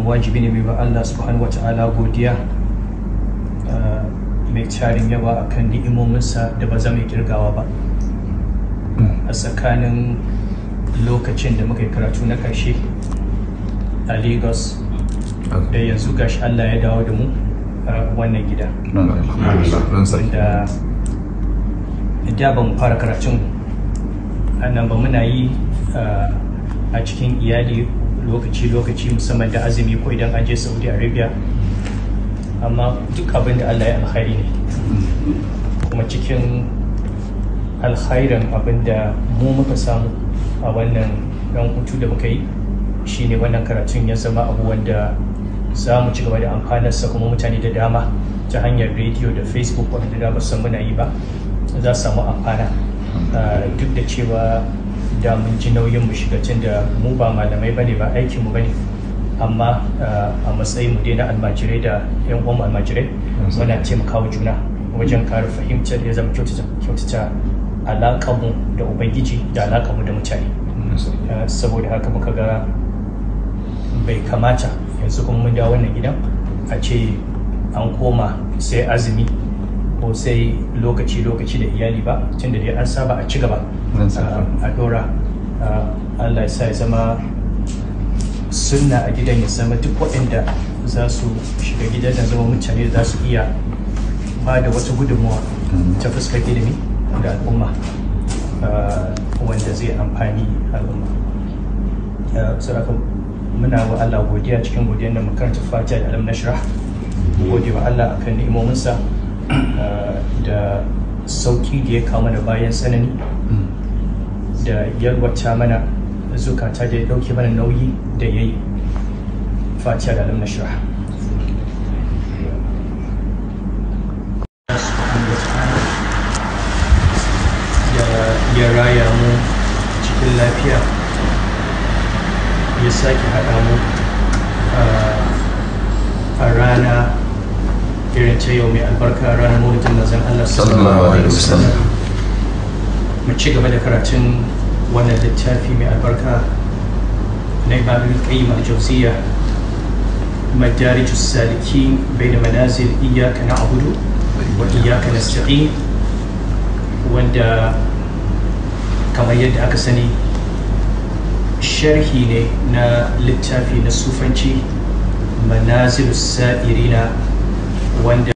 kuma wajibi ne mai ba Allah subhanahu wata'ala godiya mai tarin yawa akan ni'imominsa da ba za mu kirgawa ba. A tsakanin lokacin da muka yi karatu na ƙarshe a Lagos da yanzu gashi Allah ya dawo da mu a wannan gida, wanda da ba mu fara karatun nan ba, muna yi a cikin iyali lokaci-lokaci, musamman da azumi ko idan an je Saudi Arabia, amma duk abin da Allah ya alkhairi ne, kuma cikin alkhairin abin da mu muka samu a wannan dan hutu da muka yi shine wannan karatun ya zama abu wanda za mu ci gaba da amfanarsa, kuma mutane da dama ta hanyar rediyo da Facebook wanda da ba san muna yi ba za su samu amfana, duk da cewa da mun ji nauyin mu shiga tun da mu ba malamai bane, ba aikin mu bane, amma a matsayin mu dai na almajirai da yan uwan almajirai muna taimakawa juna wajen ƙara fahimtar ya zama kyautata alaƙar mu da ubangiji da alaƙar mu da mutane. Saboda haka muka ga bai kamata yanzu kuma mun dawo wannan gidan a ce an koma sai azumi ko sai lokaci da iyali ba, tunda dai an saba a ci gaba a dora. Allah ya sa ya zama sunna a gidan, ya zama duk waɗanda za su shiga gidan da zama mutane da za su iya ba da wata gudunmuwa ta fuskar ilimi da al'umma wanda zai amfani al'umma. Saraka muna wa Allah godiya cikin godiyar da makaranta Fatiha da Alam Nashrah, gode wa Allah akan ni'imominsa da sauki da ya kawo mana bayan tsanani, da yalwata mana zukata, da ya dauke mana nauyi da ya yi. Fatiha da Alam Nashrah. Ya raya mu cikin lafiya, ya sake haɗa mu a rana irin ta yau mai albarka, ranar maulidin manzon Allah sallallahu alaihi wasallam. Mu ci gaba da karatun wannan littafi mai albarka na Imam Ibn Qayyim al-Jawziyya, Madarijus Salikin bayna manazil iyyaka na'budu wa iyyaka nasta'in, wanda kamar yadda aka sani sharhi ne na littafi na sufanci Manazilus Sa'irina, wanda